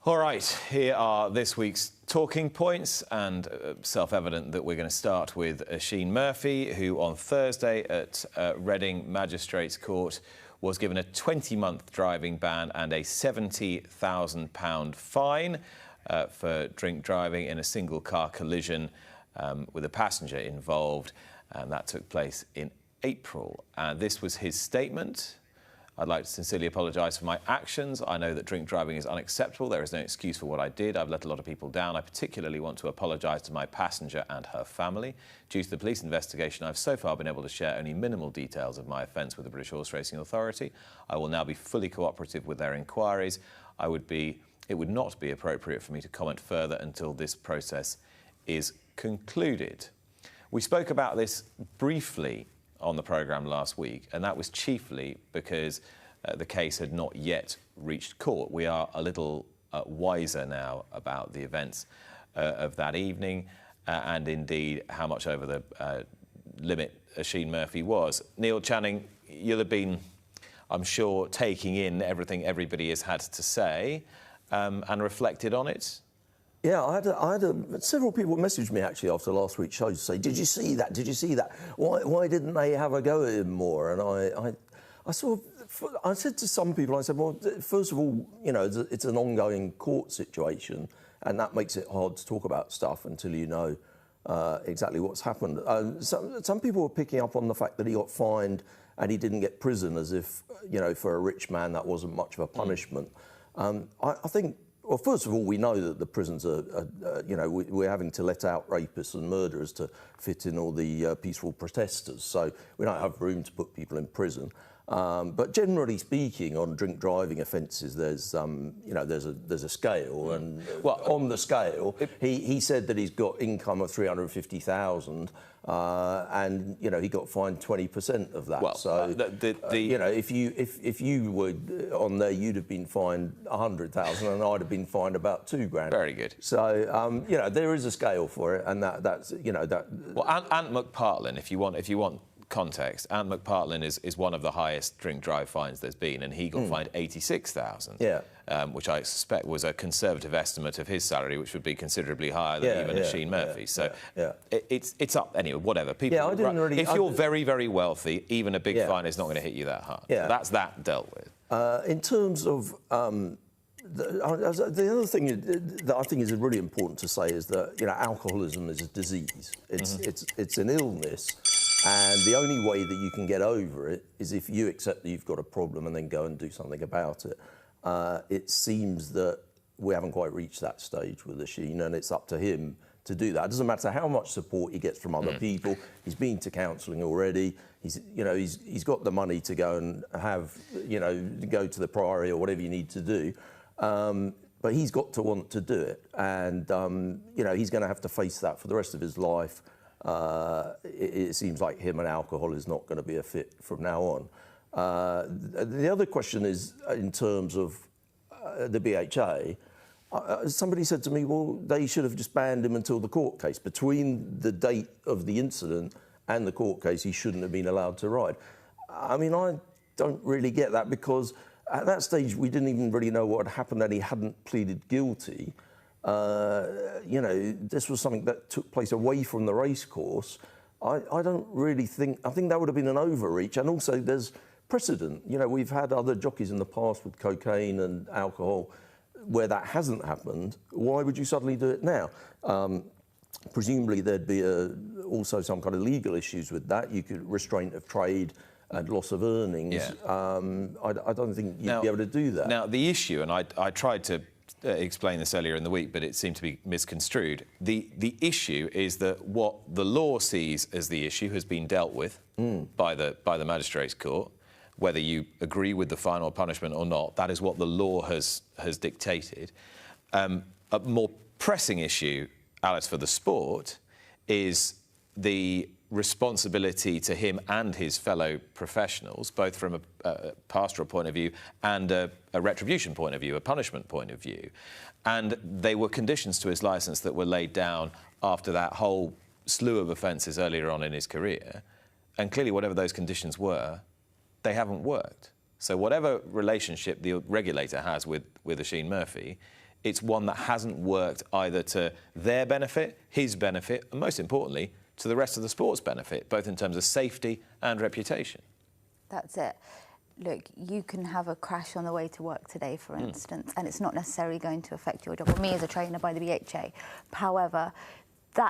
All right, here are this week's talking points, and self-evident that we're going to start with Oisin Murphy, who on Thursday at Reading Magistrates Court was given a 20-month driving ban and a £70,000 fine for drink driving in a single-car collision with a passenger involved, and that took place in April. And this was his statement. I'd like to sincerely apologise for my actions. I know that drink driving is unacceptable. There is no excuse for what I did. I've let a lot of people down. I particularly want to apologise to my passenger and her family. Due to the police investigation, I've so far been able to share only minimal details of my offence with the British Horse Racing Authority. I will now be fully cooperative with their inquiries. It would not be appropriate for me to comment further until this process is concluded. We spoke about this briefly on the programme last week, and that was chiefly because the case had not yet reached court. We are a little wiser now about the events of that evening and indeed how much over the limit Oisin Murphy was. Neil Channing, you'll have been, I'm sure, taking in everything everybody has had to say and reflected on it. Yeah, I had several people message me actually after last week's show to say, "Did you see that? Did you see that? Why didn't they have a go at him more?" And I said to some people, I said, well, first of all, you know, it's an ongoing court situation, and that makes it hard to talk about stuff until you know exactly what's happened. Some people were picking up on the fact that he got fined and he didn't get prison, as if, you know, for a rich man that wasn't much of a punishment. I think. Well, first of all, we know that the prisons are, you know, we're having to let out rapists and murderers to fit in all the peaceful protesters. So we don't have room to put people in prison. But generally speaking, on drink driving offences, there's, you know, there's a scale, and well, on the scale, he said that he's got income of 350,000, and you know he got fined 20% of that. Well, so you know, if you were on there, you'd have been fined 100,000, and I'd have been fined about £2,000. Very good. So you know, there is a scale for it, and that's, you know, that. Well, Ant McPartlin, if you want context, Ant McPartlin is one of the highest drink drive fines there's been, and he got fined 86,000. Yeah. Which I suspect was a conservative estimate of his salary, which would be considerably higher than even Oisin Murphy. It's up anyway. Whatever. People. Yeah, I didn't really. If you're very, very wealthy, even a big fine is not going to hit you that hard. Yeah. So that's that dealt with. In terms of the other thing that I think is really important to say is that, you know, alcoholism is a disease. It's an illness. And the only way that you can get over it is if you accept that you've got a problem and then go and do something about it. It seems that we haven't quite reached that stage with Oisin, and it's up to him to do that. It doesn't matter how much support he gets from other people. He's been to counselling already. He's got the money to go and have, you know, go to the Priory or whatever you need to do. But he's got to want to do it, and you know, he's going to have to face that for the rest of his life. It seems like him and alcohol is not going to be a fit from now on. The other question is, in terms of the BHA, somebody said to me, well, they should have just banned him until the court case. Between the date of the incident and the court case, he shouldn't have been allowed to ride. I mean, I don't really get that, because at that stage, we didn't even really know what had happened, and he hadn't pleaded guilty. You know, this was something that took place away from the racecourse. I don't really think... I think that would have been an overreach. And also, there's precedent. You know, we've had other jockeys in the past with cocaine and alcohol where that hasn't happened. Why would you suddenly do it now? Presumably, there'd be also some kind of legal issues with that. You could restraint of trade and loss of earnings. Yeah. I don't think you'd be able to do that. Now, the issue, and I tried to explain this earlier in the week, but it seemed to be misconstrued. The issue is that what the law sees as the issue has been dealt with by the Magistrates Court. Whether you agree with the final punishment or not, that is what the law has dictated. A more pressing issue, Alice, for the sport is the responsibility to him and his fellow professionals, both from a pastoral point of view and a retribution point of view, a punishment point of view. And they were conditions to his licence that were laid down after that whole slew of offences earlier on in his career. And clearly, whatever those conditions were, they haven't worked. So whatever relationship the regulator has with Oisin Murphy it's one that hasn't worked either to their benefit, his benefit, and most importantly, to the rest of the sport's benefit, both in terms of safety and reputation. That's it. Look, you can have a crash on the way to work today, for instance, and it's not necessarily going to affect your job, or me as a trainer by the BHA. However,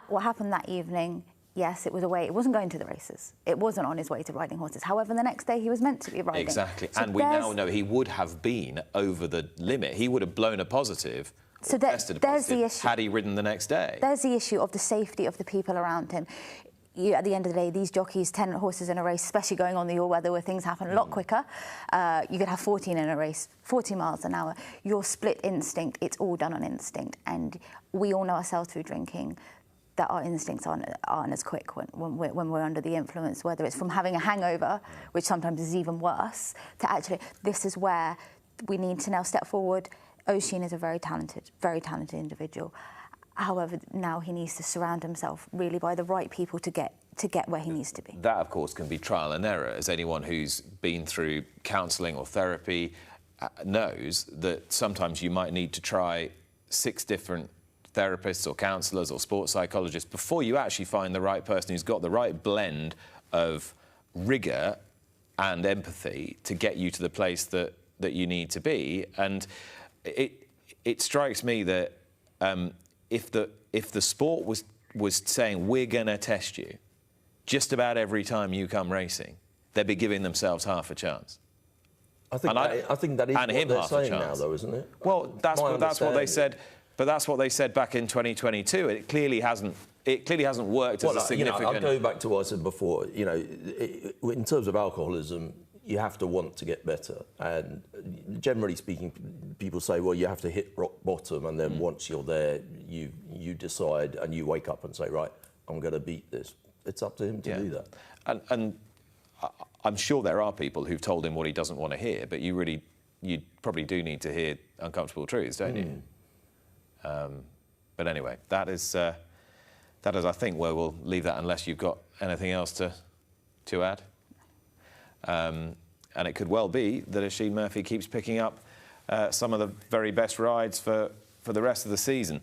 what happened that evening, yes, it was away. It wasn't going to the races. It wasn't on his way to riding horses. However, the next day he was meant to be riding. Exactly. So and we now know he would have been over the limit. He would have blown a positive. So there's the issue. Had he ridden the next day. There's the issue of the safety of the people around him. At the end of the day, these jockeys, 10 horses in a race, especially going on the all-weather where things happen a lot quicker, you could have 14 in a race, 40 miles an hour. Your split instinct, it's all done on instinct. And we all know ourselves through drinking that our instincts aren't as quick when we're under the influence, whether it's from having a hangover, which sometimes is even worse, to actually, this is where we need to now step forward. Oisin is a very talented individual. However, now he needs to surround himself really by the right people to get where he needs to be. That, of course, can be trial and error, as anyone who's been through counselling or therapy knows that sometimes you might need to try 6 different therapists or counsellors or sports psychologists before you actually find the right person who's got the right blend of rigour and empathy to get you to the place that you need to be. And it strikes me that if the sport was saying, we're going to test you just about every time you come racing, they'd be giving themselves half a chance. I think that is what they're saying now, though, isn't it? Well, that's what they said. But that's what they said back in 2022. It clearly hasn't worked as a significant... I'll go back to what I said before. You know, in terms of alcoholism, you have to want to get better. And generally speaking, people say, well, you have to hit rock bottom, and then once you're there, you decide and you wake up and say, right, I'm going to beat this. It's up to him to do that. And I'm sure there are people who've told him what he doesn't want to hear, but you probably do need to hear uncomfortable truths, don't you? But anyway, that is, I think, where we'll leave that unless you've got anything else to add. And it could well be that Oisin Murphy keeps picking up some of the very best rides for the rest of the season.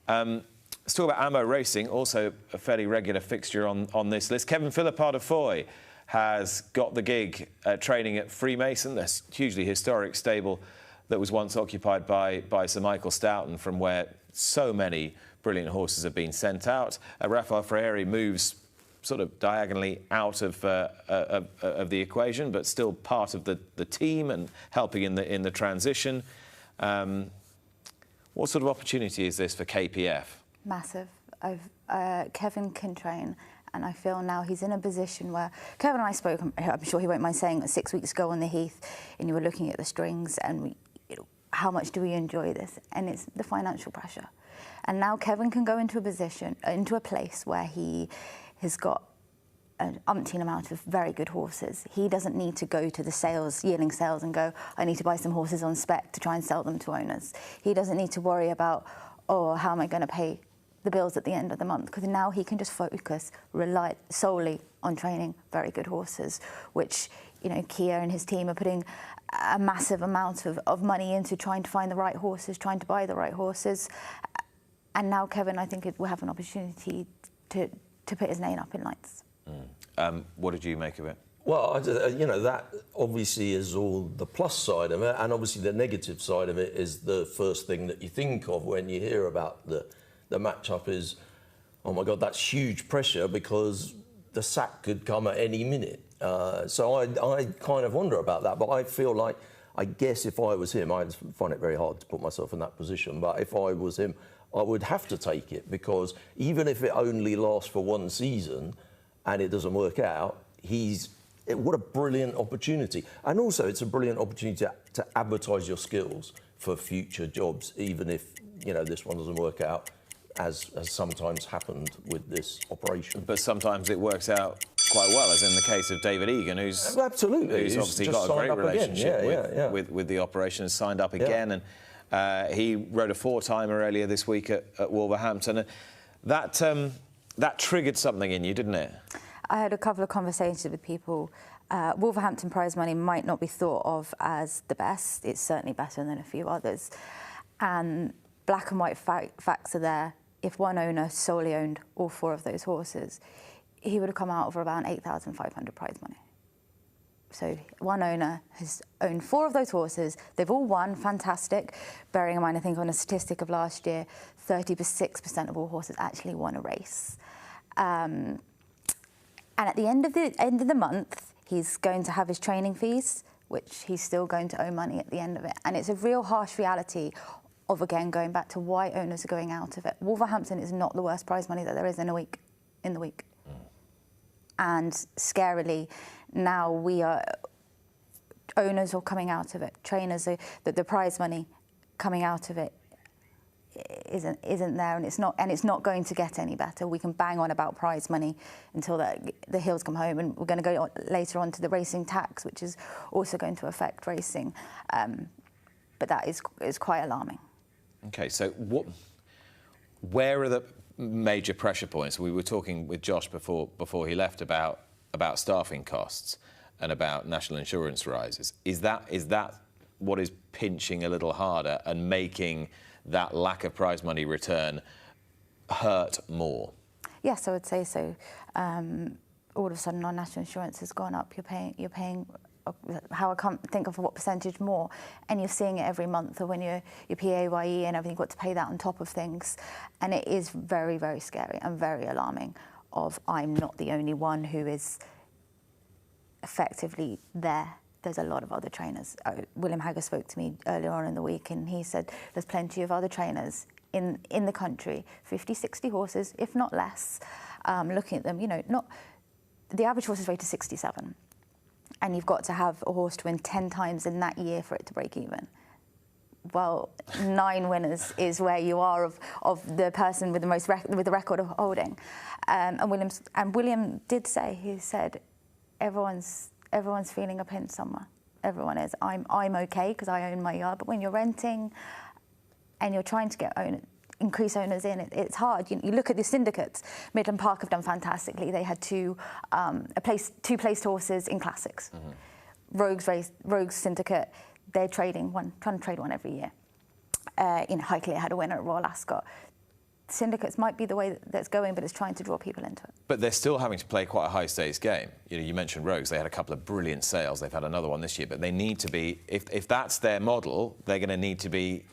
Let's talk about Amo Racing, also a fairly regular fixture on this list. Kevin Philippard of Foy has got the gig training at Freemason, this hugely historic stable that was once occupied by Sir Michael Stoughton, from where so many brilliant horses have been sent out. Rafael Freire moves sort of diagonally out of the equation, but still part of the team and helping in the transition. What sort of opportunity is this for KPF? Massive. Kevin can train, and I feel now he's in a position where Kevin and I spoke, I'm sure he won't mind saying, 6 weeks ago on the Heath, and you were looking at the strings and how much do we enjoy this? And it's the financial pressure. And now Kevin can go into a place where he has got an umpteen amount of very good horses. He doesn't need to go to the yearling sales and go, I need to buy some horses on spec to try and sell them to owners. He doesn't need to worry about, oh, how am I going to pay the bills at the end of the month? Because now he can just rely solely on training very good horses, which, Kia and his team are putting a massive amount of money into trying to find the right horses, trying to buy the right horses. And now Kevin, I think, will have an opportunity to put his name up in lights. What did you make of it? Well, that obviously is all the plus side of it, and obviously the negative side of it is the first thing that you think of when you hear about the matchup is, oh my God, that's huge pressure because the sack could come at any minute. So I kind of wonder about that, but I feel like, I guess if I was him, I'd find it very hard to put myself in that position, but if I was him, I would have to take it, because even if it only lasts for one season and it doesn't work out, what a brilliant opportunity. And also it's a brilliant opportunity to advertise your skills for future jobs, even if, this one doesn't work out, as sometimes happened with this operation. But sometimes it works out quite well, as in the case of David Egan, who's obviously got a great relationship with the operation, has signed up again. And he rode a 4-timer earlier this week at Wolverhampton. That triggered something in you, didn't it? I had a couple of conversations with people. Wolverhampton prize money might not be thought of as the best. It's certainly better than a few others. And black and white facts are there. If one owner solely owned all 4 of those horses, he would have come out over around 8,500 prize money. So one owner has owned 4 of those horses. They've all won, fantastic. Bearing in mind, I think on a statistic of last year, 36% of all horses actually won a race. And at the end of the month, he's going to have his training fees, which he's still going to owe money at the end of it. And it's a real harsh reality of, again, going back to why owners are going out of it. Wolverhampton is not the worst prize money that there is in the week. And scarily, now owners are coming out of it. Trainers are, the prize money coming out of it isn't there, and it's not going to get any better. We can bang on about prize money until the hills come home, and we're going to go later on to the racing tax, which is also going to affect racing. But that is quite alarming. Okay, so where are the major pressure points? We were talking with Josh before he left about staffing costs and about national insurance rises. Is that what is pinching a little harder and making that lack of prize money return hurt more? Yes, I would say so. All of a sudden, our national insurance has gone up. You're paying how I can't think of what percentage more, and you're seeing it every month. Or when you're PAYE and everything, you've got to pay that on top of things, and it is very, very scary and very alarming. I'm not the only one who is effectively there. There's a lot of other trainers. William Hagger spoke to me earlier on in the week, and he said there's plenty of other trainers in the country, 50, 60 horses, if not less. Looking at them, the average horse is rated 67, and you've got to have a horse to win 10 times in that year for it to break even. Well, 9 winners is where you are of the person with the record of holding. And William did say, he said, everyone's feeling a pinch somewhere. Everyone is. I'm okay because I own my yard, but when you're renting and you're trying to increase owners in, it's hard. You look at the syndicates. Midland Park have done fantastically. They had two placed horses in classics. Mm-hmm. Rogues Syndicate, they're trying to trade one every year. Highclere had a winner at Royal Ascot. Syndicates might be the way that's going, but it's trying to draw people into it. But they're still having to play quite a high-stakes game. You mentioned Rogues. They had a couple of brilliant sales. They've had another one this year, but they need to be, if that's their model, they're going to need to be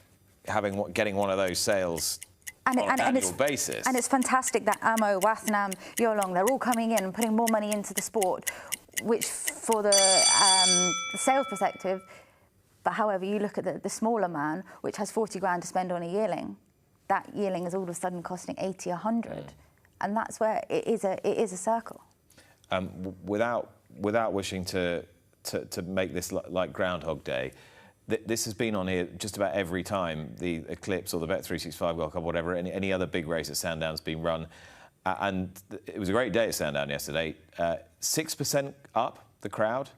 getting one of those sales on an annual basis. And it's fantastic that Amo, Wathnam, Yolong, they're all coming in and putting more money into the sport, which for the sales perspective, but however, you look at the smaller man, which has 40 grand to spend on a yearling, that yearling is all of a sudden costing 80, 100. And that's where it is a circle. Without wishing to make this like Groundhog Day, this has been on here just about every time the Eclipse or the Bet365 World Cup, whatever, any other big race at Sandown's been run. And it was a great day at Sandown yesterday. 6% up, the crowd,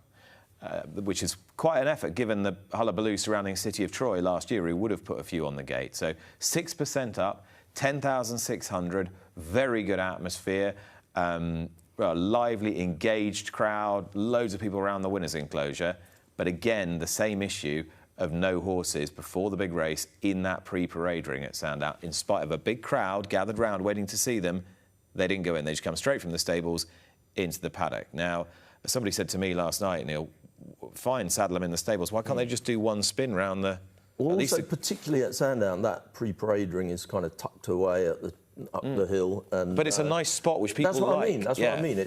which is quite an effort given the hullabaloo surrounding the city of Troy last year. We would have put a few on the gate. So 6% up, 10,600, very good atmosphere, a lively, engaged crowd, loads of people around the winners' enclosure. But again, the same issue of no horses before the big race in that pre-parade ring at Sandown. In spite of a big crowd gathered round waiting to see them, they didn't go in. They just come straight from the stables into the paddock. Now, somebody said to me last night, Neil, fine, saddle them in the stables. Why can't they just do one spin round the... Well, also, particularly at Sandown, that pre-parade ring is kind of tucked away at up the hill. But it's a nice spot which people like. That's what I mean. That's what I mean.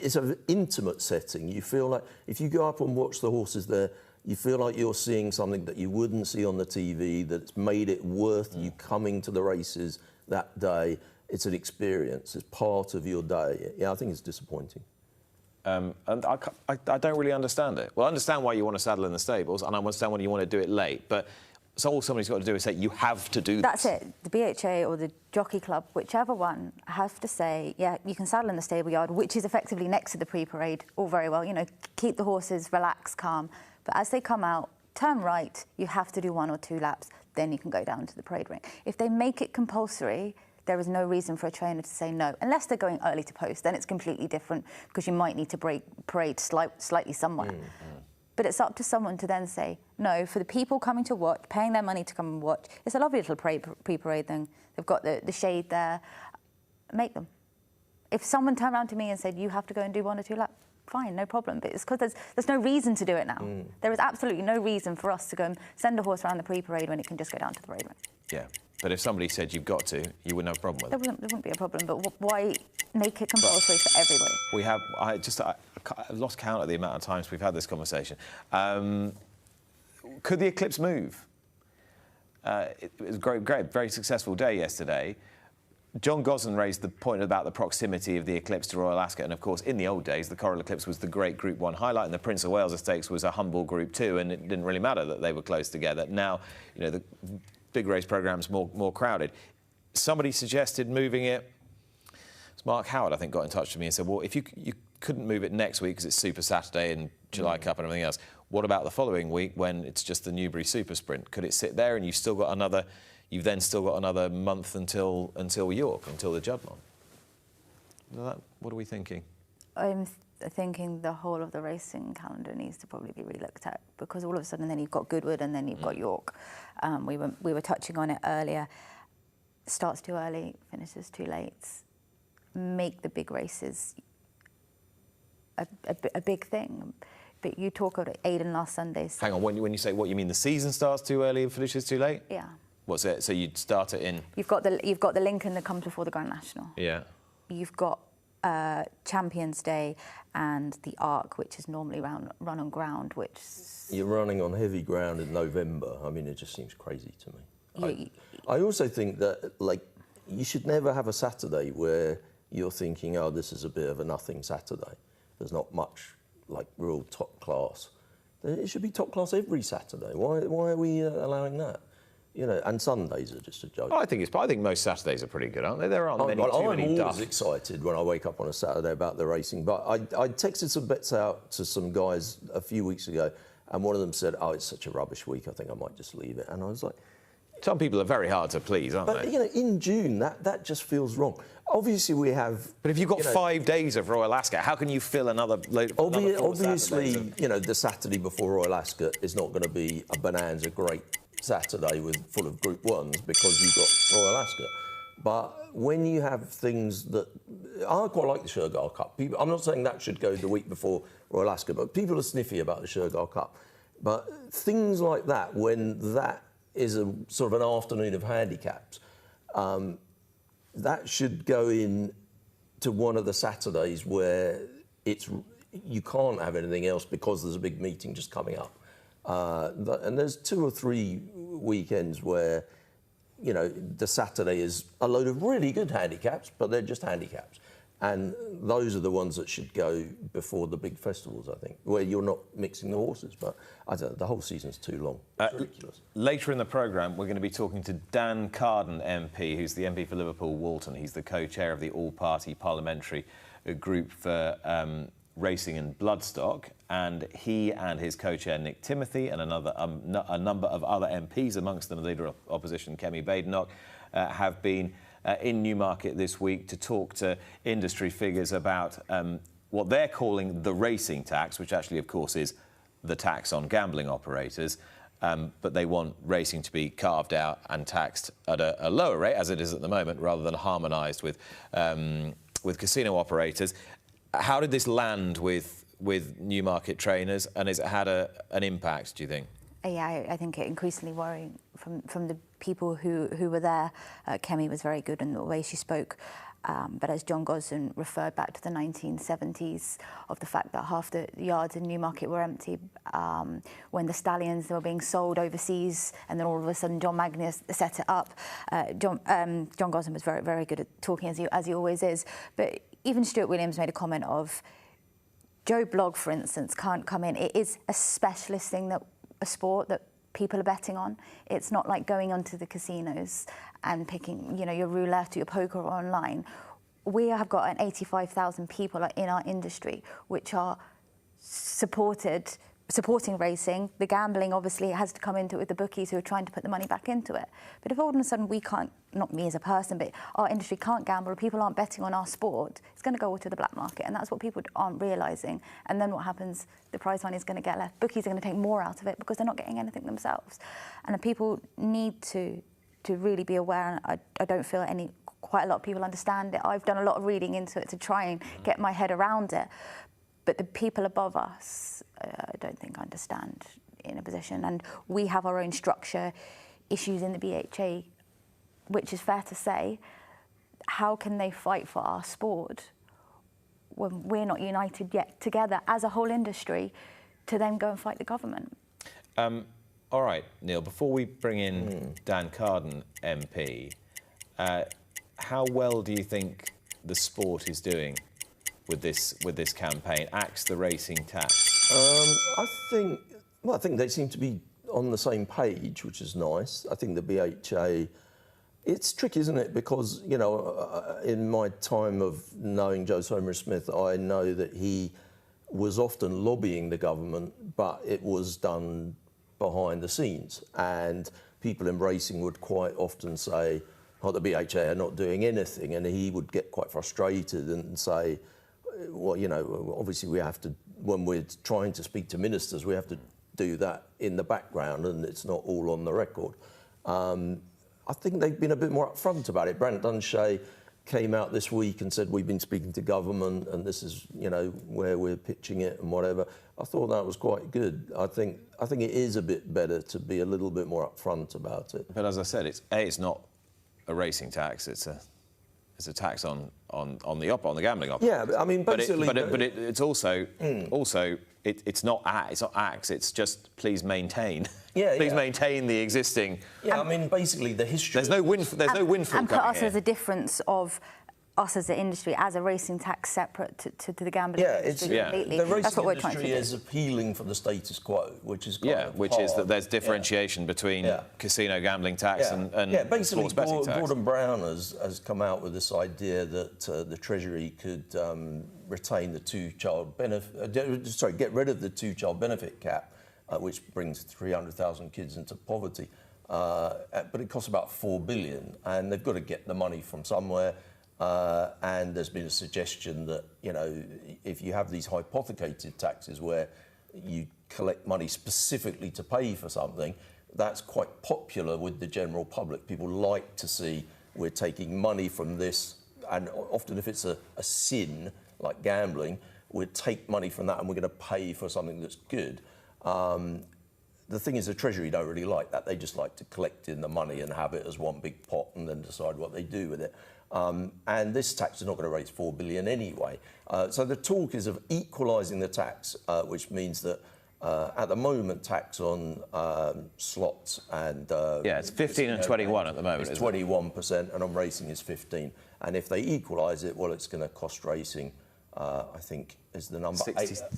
It's an intimate setting. You feel like if you go up and watch the horses there, you feel like you're seeing something that you wouldn't see on the TV, that's made it worth you coming to the races that day. It's an experience. It's part of your day. Yeah, I think it's disappointing. And I don't really understand it. Well, I understand why you want to saddle in the stables, and I understand why you want to do it late, but so all somebody's got to do is say, you have to do That's it. The BHA or the Jockey Club, whichever one, have to say, yeah, you can saddle in the stable yard, which is effectively next to the pre-parade, all very well, keep the horses relaxed, calm. But as they come out, turn right, you have to do 1 or 2 laps, then you can go down to the parade ring. If they make it compulsory, there is no reason for a trainer to say no, unless they're going early to post, then it's completely different, because you might need to break parade slightly somewhere. But it's up to someone to then say, no, for the people coming to watch, paying their money to come and watch, it's a lovely little pre-parade thing. They've got the shade there. Make them. If someone turned around to me and said, you have to go and do 1 or 2 laps, fine, no problem. But it's because there's no reason to do it now. There is absolutely no reason for us to go and send a horse around the pre-parade when it can just go down to the parade run. Yeah, but if somebody said you've got to, you wouldn't have a problem with it. There wouldn't be a problem, but why make it compulsory for everybody? We have, I've lost count of the amount of times we've had this conversation. Could the Eclipse move? It was a great, very successful day yesterday. John Gosden raised the point about the proximity of the Eclipse to Royal Ascot, and of course, in the old days, the Coral-Eclipse was the great Group 1 highlight, and the Prince of Wales Stakes was a humble Group 2, and it didn't really matter that they were close together. Now, you know, the big race programme's more crowded. Somebody suggested moving it. It's Mark Howard, I think, got in touch with me and said, well, if you couldn't move it next week because it's Super Saturday and July Cup and everything else, what about the following week when it's just the Newbury Super Sprint? Could it sit there and you've then still got another month until York, until the Juddmonte? What are we thinking? I'm thinking the whole of the racing calendar needs to probably be relooked at, because all of a sudden then you've got Goodwood and then you've got York. We were touching on it earlier. Starts too early, finishes too late. Make the big races a big thing. But you talk about Aidan last Sunday. Hang on, when you say what, you mean the season starts too early and finishes too late? Yeah. What's it? So you'd start it in... You've got the Lincoln that comes before the Grand National. Yeah. You've got Champions Day and the Arc, which is normally run on ground, which... You're running on heavy ground in November. I mean, it just seems crazy to me. I also think that, like, you should never have a Saturday where you're thinking, oh, this is a bit of a nothing Saturday. There's not much, like, real top class. It should be top class every Saturday. Why are we allowing that? You know, and Sundays are just a joke. I think most Saturdays are pretty good, aren't they? There aren't too many I'm duff. always excited when I wake up on a Saturday about the racing. But I texted some bets out to some guys a few weeks ago, and one of them said, oh, it's such a rubbish week, I think I might just leave it. And I was like... Some people are very hard to please, aren't they? But, you know, in June, that just feels wrong. Obviously, we have... But if you've got 5 days of Royal Ascot, how can you fill another load of... Obviously, you know, the Saturday before Royal Ascot is not going to be a bonanza great Saturday full of Group 1s because you've got Royal Ascot. But when you have things that... I quite like the Shergar Cup. I'm not saying that should go the week before Royal Ascot, but people are sniffy about the Shergar Cup. But things like that, when that is a sort of an afternoon of handicaps, that should go in to one of the Saturdays where you can't have anything else because there's a big meeting just coming up. And there's 2 or 3 weekends where, you know, the Saturday is a load of really good handicaps, but they're just handicaps. And those are the ones that should go before the big festivals, I think, where you're not mixing the horses. But I don't know, the whole season's too long. It's ridiculous. Later in the programme, we're going to be talking to Dan Carden MP, who's the MP for Liverpool Walton. He's the co-chair of the all-party parliamentary group for racing and bloodstock. And he and his co-chair, Nick Timothy, and a number of other MPs, amongst them the Leader of Opposition, Kemi Badenoch, have been in Newmarket this week to talk to industry figures about what they're calling the racing tax, which actually, of course, is the tax on gambling operators. But they want racing to be carved out and taxed at a lower rate, as it is at the moment, rather than harmonised with casino operators. How did this land with Newmarket trainers, and has it had an impact, do you think? Yeah, I think it increasingly worrying from the people who were there. Kemi was very good in the way she spoke, but as John Gosden referred back to the 1970s of the fact that half the yards in Newmarket were empty when the stallions were being sold overseas, and then all of a sudden John Magnus set it up. John Gosden was very, very good at talking, as he always is. But even Stuart Williams made a comment of Joe Blogg, for instance, can't come in. It is a specialist thing, a sport that people are betting on. It's not like going onto the casinos and picking, you know, your roulette or your poker online. We have got 85,000 people in our industry which are supported supporting racing. The gambling obviously has to come into it with the bookies who are trying to put the money back into it. But if all of a sudden we can't, not me as a person, but our industry can't gamble, or people aren't betting on our sport, it's going to go all to the black market, and that's what people aren't realising. And then what happens? The prize money is going to get left. Bookies are going to take more out of it because they're not getting anything themselves. And people need to really be aware. And I don't feel quite a lot of people understand it. I've done a lot of reading into it to try and get my head around it. But the people above us, I don't think understand in a position. And we have our own structure issues in the BHA, which is fair to say. How can they fight for our sport when we're not united yet together as a whole industry to then go and fight the government? All right, Neil, before we bring in Dan Carden, MP, how well do you think the sport is doing with this campaign? Axe the racing tax. I think they seem to be on the same page, which is nice. I think the BHA, it's tricky, isn't it? Because, you know, in my time of knowing Joe Somer-Smith, I know that he was often lobbying the government, but it was done behind the scenes. And people in racing would quite often say, oh, the BHA are not doing anything. And he would get quite frustrated and say, well, you know, obviously we have to, when we're trying to speak to ministers, we have to do that in the background, and it's not all on the record. I think they've been a bit more upfront about it. Brant Dunshay came out this week and said, we've been speaking to government and this is, you know, where we're pitching it and whatever. I thought that was quite good. I think it is a bit better to be a little bit more upfront about it. But as I said, it's not a racing tax, it's a tax on the gambling option. Yeah, but I mean, basically, it's also it's not Axe. It's just please maintain. Yeah, please maintain the existing. Yeah, I mean, basically the history. There's no windfall. And put us as a difference of us as an industry, as a racing tax separate to the gambling industry completely. The racing That's what we're trying industry to do. is appealing for the status quo, which is which is that there's differentiation between casino gambling tax and basically sports betting tax. Gordon Brown has come out with this idea that the Treasury could retain the two-child benefit. Get rid of the two-child benefit cap, which brings 300,000 kids into poverty. But it costs about $4 billion, and they've got to get the money from somewhere. And there's been a suggestion that, you know, if you have these hypothecated taxes where you collect money specifically to pay for something, that's quite popular with the general public. People like to see we're taking money from this, and often if it's a sin, like gambling, we'd take money from that and we're going to pay for something that's good. The thing is, the Treasury don't really like that. They just like to collect in the money and have it as one big pot and then decide what they do with it. And this tax is not going to raise $4 billion anyway. So the talk is of equalising the tax, which means that at the moment, tax on slots and... it's 15 and 21 at the moment. It's 21%, and on racing is 15. And if they equalise it, well, it's going to cost racing, I think, is the number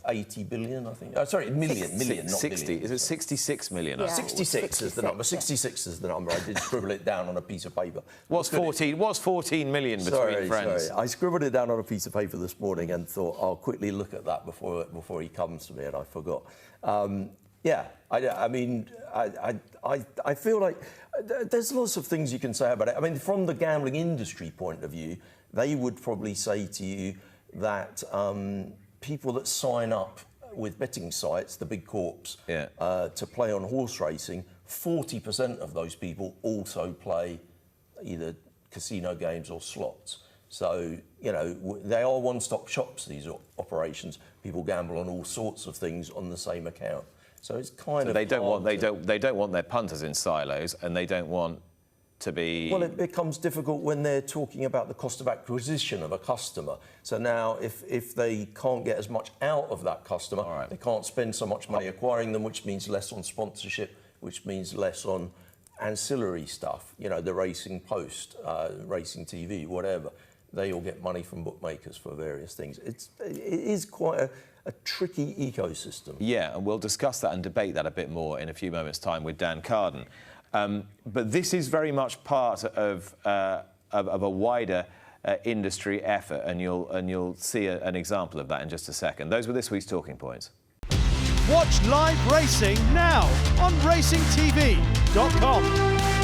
80 billion, I think. Sorry, million, not 60. billion. Is it 66 million? Yeah. 66 is the number. 66 is the number. I did scribble it down on a piece of paper. What's 14 million between friends? Sorry, I scribbled it down on a piece of paper this morning and thought I'll quickly look at that before he comes to me, and I forgot. I mean, I feel like there's lots of things you can say about it. I mean, from the gambling industry point of view, they would probably say to you that people that sign up with betting sites, the big corps, to play on horse racing, 40% of those people also play either casino games or slots. So, you know, they are one-stop shops, these operations. People gamble on all sorts of things on the same account. So it's kind of they don't want their punters in silos, and they don't want to be... Well, it becomes difficult when they're talking about the cost of acquisition of a customer. So now, if they can't get as much out of that customer, they can't spend so much money acquiring them, which means less on sponsorship, which means less on ancillary stuff, you know, the Racing Post, Racing TV, whatever. They all get money from bookmakers for various things. It is quite a tricky ecosystem. Yeah, and we'll discuss that and debate that a bit more in a few moments' time with Dan Carden. But this is very much part of a wider industry effort, and you'll see an example of that in just a second. Those were this week's talking points. Watch live racing now on racingtv.com.